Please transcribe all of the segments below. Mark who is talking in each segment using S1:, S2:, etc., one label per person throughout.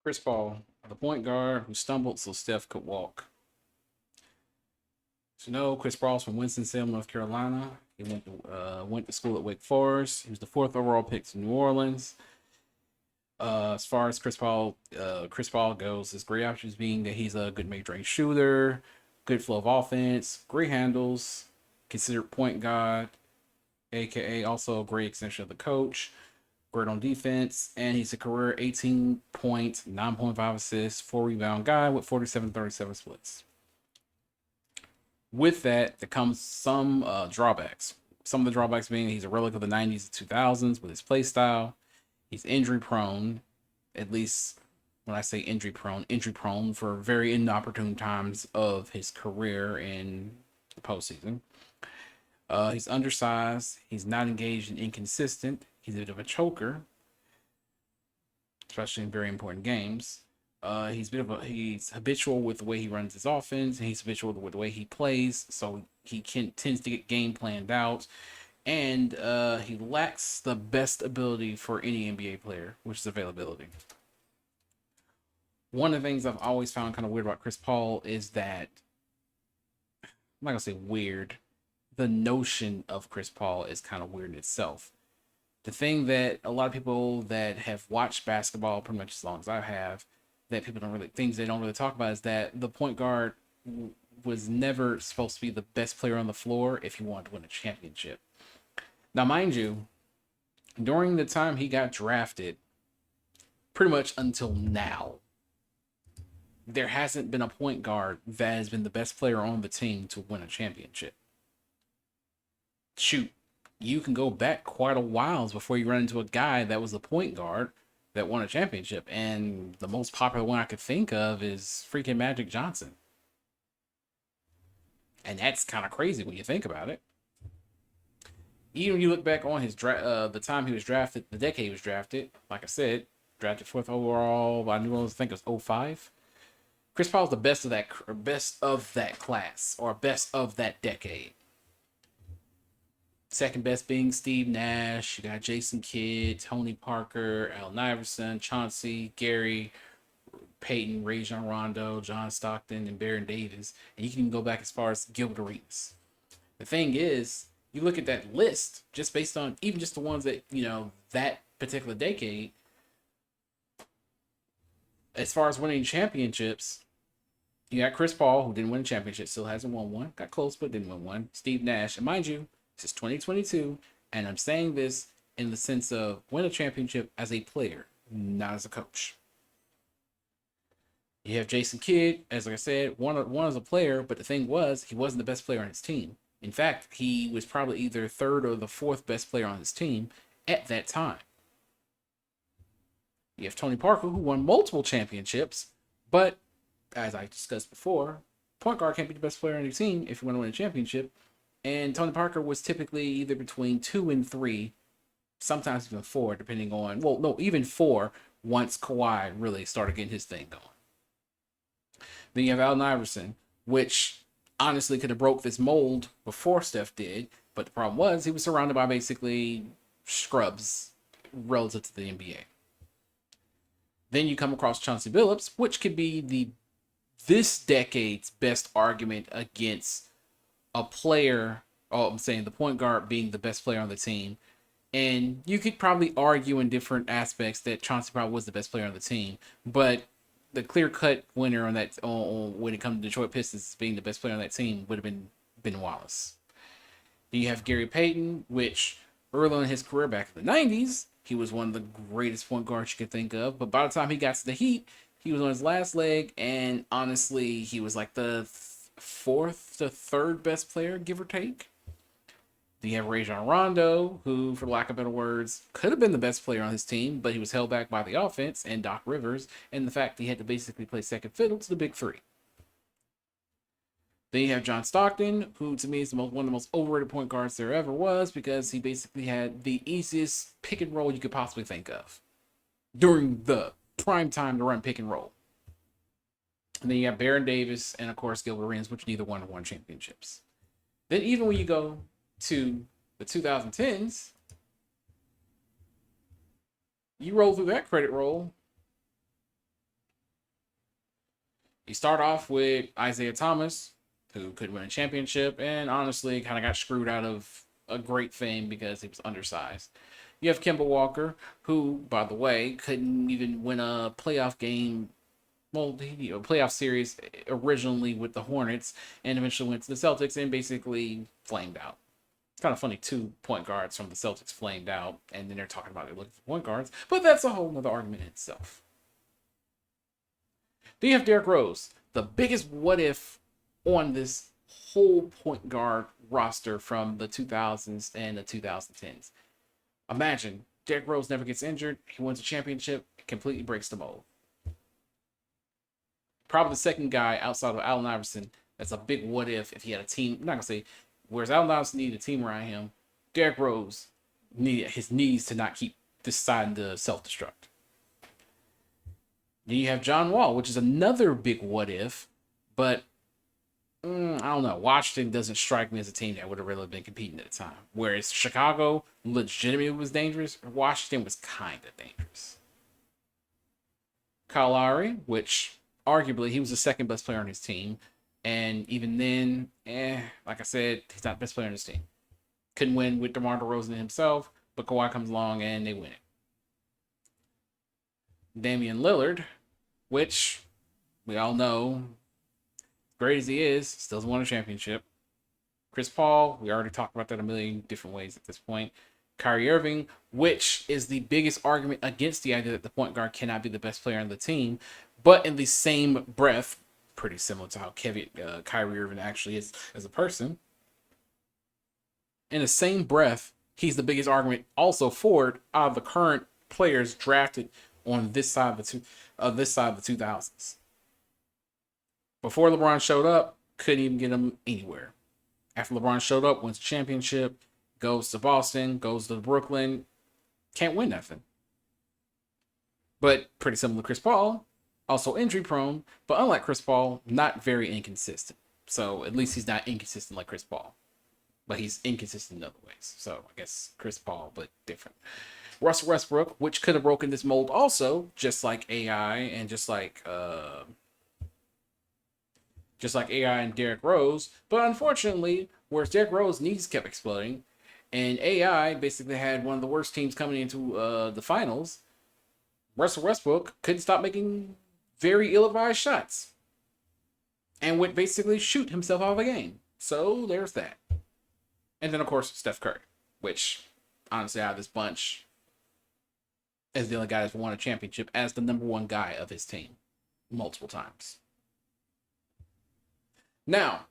S1: Chris Paul, the point guard who stumbled so Steph could walk. So no, Chris Paul's from Winston-Salem, North Carolina. He went to school at Wake Forest. He was the fourth overall pick to New Orleans. As far as Chris Paul goes, his great options being that he's a good mid-range shooter, good flow of offense, great handles, considered point guard, aka also a great extension of the coach, great on defense, and he's a career 18 points, 9.5 assists, 4 rebound guy with 47-37 splits. With that, there comes some drawbacks. Some of the drawbacks being he's a relic of the 90s and 2000s with his play style. He's injury prone, at least when I say injury prone for very inopportune times of his career in the postseason. He's undersized. He's not engaged and inconsistent. He's a bit of a choker, especially in very important games. He's habitual with the way he runs his offense, and he's habitual with the way he plays. So he tends to get game planned out, and he lacks the best ability for any NBA player, which is availability. One of the things I've always found kind of weird about Chris Paul is that I'm not gonna say weird. The notion of Chris Paul is kind of weird in itself. The thing that a lot of people that have watched basketball pretty much as long as I have, that people don't really things they don't really talk about is that the point guard was never supposed to be the best player on the floor if he wanted to win a championship. Now, mind you, during the time he got drafted, pretty much until now, there hasn't been a point guard that has been the best player on the team to win a championship. Shoot, you can go back quite a while before you run into a guy that was a point guard that won a championship. And the most popular one I could think of is freaking Magic Johnson. And that's kind of crazy when you think about it. Even when you look back on the time he was drafted, the decade he was drafted, like I said, drafted fourth overall by New Orleans, I think it was '05. Chris Paul's the best of that class, or best of that decade. Second best being Steve Nash. You got Jason Kidd, Tony Parker, Allen Iverson, Chauncey, Gary, Peyton, Rajon Rondo, John Stockton, and Baron Davis. And you can even go back as far as Gilbert Arenas. The thing is, you look at that list just based on even just the ones that, that particular decade. As far as winning championships, you got Chris Paul, who didn't win a championship, still hasn't won one. Got close, but didn't win one. Steve Nash. And mind you, this is 2022, and I'm saying this in the sense of win a championship as a player, not as a coach. You have Jason Kidd, as like I said, one as a player, but the thing was, he wasn't the best player on his team. In fact, he was probably either third or the fourth best player on his team at that time. You have Tony Parker, who won multiple championships, but as I discussed before, point guard can't be the best player on your team if you want to win a championship. And Tony Parker was typically either between 2 and 3, sometimes even 4, depending on, well, no, even 4 once Kawhi really started getting his thing going. Then you have Allen Iverson, which honestly could have broke this mold before Steph did, but the problem was he was surrounded by basically scrubs relative to the NBA. Then you come across Chauncey Billups, which could be this decade's best argument against a player. Oh, I'm saying the point guard being the best player on the team. And you could probably argue in different aspects that Chauncey probably was the best player on the team, but the clear-cut winner on that when it comes to Detroit Pistons being the best player on that team would have been Ben Wallace. Then you have Gary Payton, which early in his career back in the 90s, he was one of the greatest point guards you could think of. But by the time he got to the Heat, he was on his last leg, and honestly, he was like the fourth to third best player, give or take. Then you have Rajon Rondo, who, for lack of better words, could have been the best player on his team, but he was held back by the offense and Doc Rivers, and the fact that he had to basically play second fiddle to the big three. Then you have John Stockton, who to me is one of the most overrated point guards there ever was, because he basically had the easiest pick and roll you could possibly think of during the prime time to run pick and roll. And then you have Baron Davis and, of course, Gilbert Arenas, which neither one won championships. Then even when you go to the 2010s, you roll through that credit roll, You start off with Isaiah Thomas, who could win a championship, and honestly kind of got screwed out of a great fame because he was undersized. You have Kemba Walker, who, by the way, couldn't even win a playoff game. Well, playoff series originally with the Hornets, and eventually went to the Celtics and basically flamed out. It's kind of funny, two point guards from the Celtics flamed out, and then they're talking about they're looking for point guards, but that's a whole nother argument in itself. Then you have Derrick Rose, the biggest what if on this whole point guard roster from the 2000s and the 2010s. Imagine Derrick Rose never gets injured, he wins a championship, completely breaks the mold. Probably the second guy outside of Allen Iverson that's a big what if he had a team. I'm not gonna say whereas Allen Iverson needed a team around him, Derrick Rose needed his knees to not keep deciding to self-destruct. Then you have John Wall, which is another big what if, but I don't know. Washington doesn't strike me as a team that would have really been competing at the time. Whereas Chicago legitimately was dangerous, Washington was kind of dangerous. Kyle Lowry, which arguably he was the second best player on his team, and even then, like I said, he's not the best player on his team. Couldn't win with DeMar DeRozan himself, but Kawhi comes along and they win it. Damian Lillard, which we all know, great as he is, still hasn't won a championship. Chris Paul, we already talked about that a million different ways at this point. Kyrie Irving, which is the biggest argument against the idea that the point guard cannot be the best player on the team, but in the same breath, pretty similar to how Kyrie Irving actually is as a person. In the same breath, he's the biggest argument also for it out of the current players drafted on this side of the 2000s. Before LeBron showed up, couldn't even get him anywhere. After LeBron showed up, wins the championship, goes to Boston, goes to Brooklyn, can't win nothing. But pretty similar to Chris Paul, also injury prone, but unlike Chris Paul, not very inconsistent. So at least he's not inconsistent like Chris Paul. But he's inconsistent in other ways. So I guess Chris Paul, but different. Russell Westbrook, which could have broken this mold also, just like AI and just like AI and Derrick Rose. But unfortunately, whereas Derrick Rose knees kept exploding, and AI basically had one of the worst teams coming into the finals, Russell Westbrook couldn't stop making very ill-advised shots and would basically shoot himself out of the game. So there's that. And then, of course, Steph Curry, which, honestly, out of this bunch, is the only guy that's won a championship as the number one guy of his team multiple times. Now,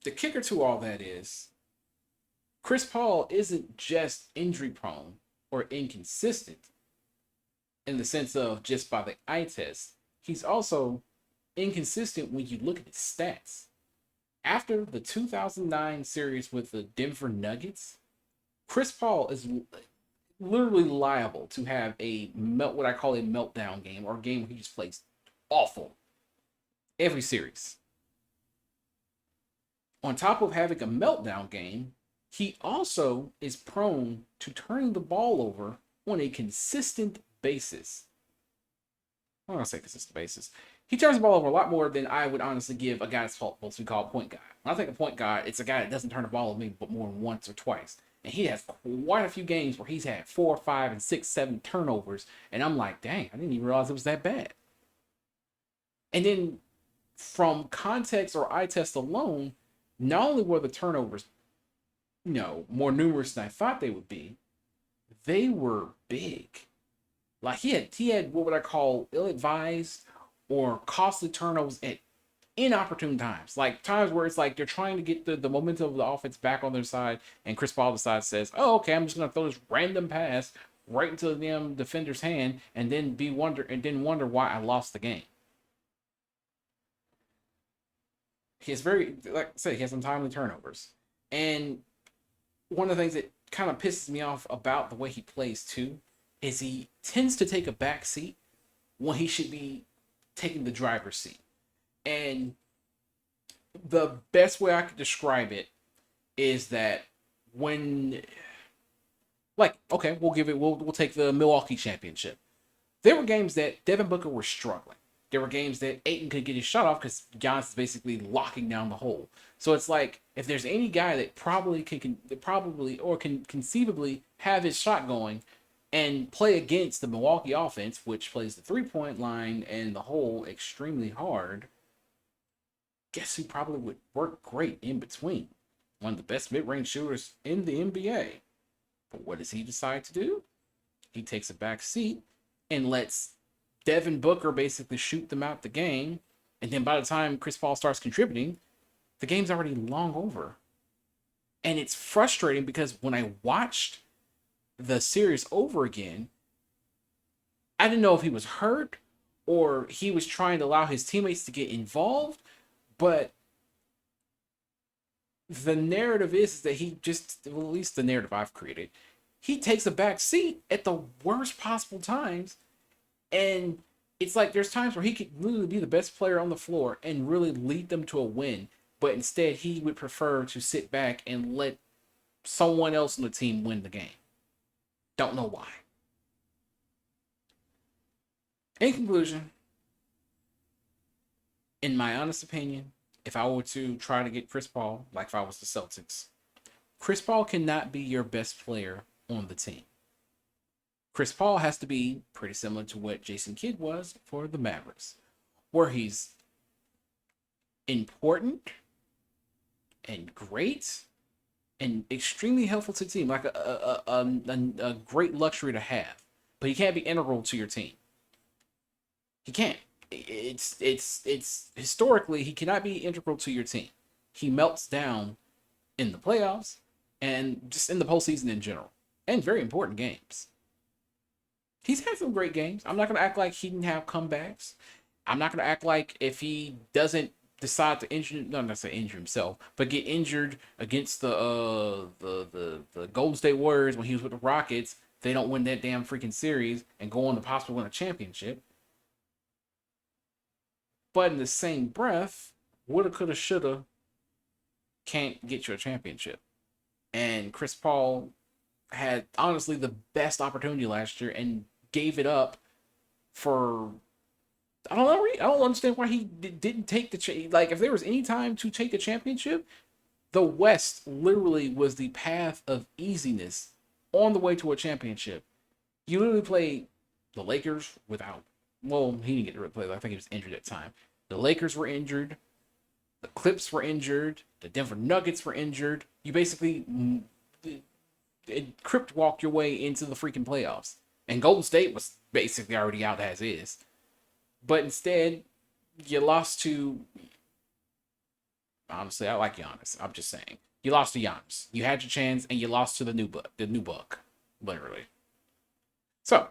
S1: the kicker to all that is Chris Paul isn't just injury prone or inconsistent in the sense of just by the eye test. He's also inconsistent when you look at his stats. After the 2009 series with the Denver Nuggets, Chris Paul is literally liable to have what I call a meltdown game, or a game where he just plays awful every series. On top of having a meltdown game, he also is prone to turning the ball over on a consistent basis. I'm not going to say consistent basis. He turns the ball over a lot more than I would honestly give a guy that's supposed to be called a point guard. When I think a point guard, it's a guy that doesn't turn the ball over maybe but more than once or twice. And he has quite a few games where he's had 4, 5, and 6, 7 turnovers. And I'm like, dang, I didn't even realize it was that bad. And then from context or eye test alone, not only were the turnovers, more numerous than I thought they would be, they were big. Like he had what would I call ill-advised or costly turnovers at inopportune times. Like times where it's like they're trying to get the momentum of the offense back on their side, and Chris Paul says, oh, okay, I'm just gonna throw this random pass right into the defender's hand and then wonder why I lost the game. He has like I said, he has some timely turnovers. And one of the things that kind of pisses me off about the way he plays too is he tends to take a back seat when he should be taking the driver's seat. And the best way I could describe it is that when, like, okay, we'll take the Milwaukee championship. There were games that Devin Booker was struggling. there were games that Ayton could get his shot off because Giannis is basically locking down the hole. So it's like if there's any guy that can conceivably have his shot going and play against the Milwaukee offense, which plays the 3-point line and the hole extremely hard, guess who probably would work great in between? One of the best mid-range shooters in the NBA. But what does he decide to do? He takes a back seat and lets Devin Booker basically shoot them out the game. And then by the time Chris Paul starts contributing, the game's already long over. And it's frustrating because when I watched the series over again, I didn't know if he was hurt or he was trying to allow his teammates to get involved. But the narrative is that he just, well, at least the narrative I've created, he takes a back seat at the worst possible times. And it's like there's times where he could literally be the best player on the floor and really lead them to a win. But instead, he would prefer to sit back and let someone else on the team win the game. Don't know why. In conclusion, in my honest opinion, if I were to try to get Chris Paul, like if I was the Celtics, Chris Paul cannot be your best player on the team. Chris Paul has to be pretty similar to what Jason Kidd was for the Mavericks, where he's important and great and extremely helpful to the team, like a great luxury to have. But he can't be integral to your team. He can't. It's historically he cannot be integral to your team. He melts down in the playoffs and just in the postseason in general, and very important games. He's had some great games. I'm not gonna act like he didn't have comebacks. I'm not gonna act like if he doesn't decide to injure, not necessarily injure himself, but get injured against the Golden State Warriors when he was with the Rockets, they don't win that damn freaking series and go on to possibly win a championship. But in the same breath, woulda, coulda, shoulda can't get you a championship. And Chris Paul had honestly the best opportunity last year and gave it up for, I don't know. I don't understand why he didn't take the like. If there was any time to take the championship, the West literally was the path of easiness on the way to a championship. You literally played the Lakers without. Well, he didn't get to play. I think he was injured at the time. The Lakers were injured. The Clips were injured. The Denver Nuggets were injured. You basically crypt walked your way into the freaking playoffs. And Golden State was basically already out as is. But instead, you lost to... Honestly, I like Giannis. I'm just saying. You lost to Giannis. You had your chance, and you lost to the new buck. Literally. So,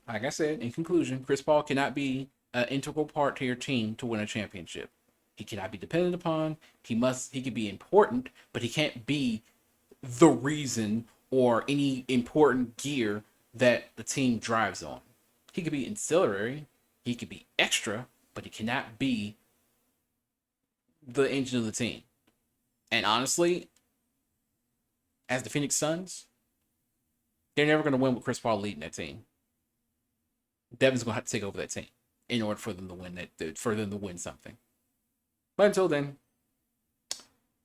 S1: like I said, in conclusion, Chris Paul cannot be an integral part to your team to win a championship. He cannot be dependent upon. He can be important, but he can't be the reason or any important gear that the team drives on. He could be ancillary. He could be extra, but he cannot be the engine of the team. And honestly, as the Phoenix Suns, they're never going to win with Chris Paul leading that team. Devin's going to have to take over that team in order for them to win something. But until then,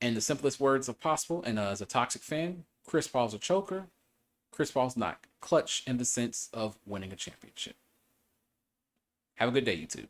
S1: in the simplest words of possible, and as a toxic fan, Chris Paul's a choker. Chris Paul's not clutch in the sense of winning a championship. Have a good day, YouTube.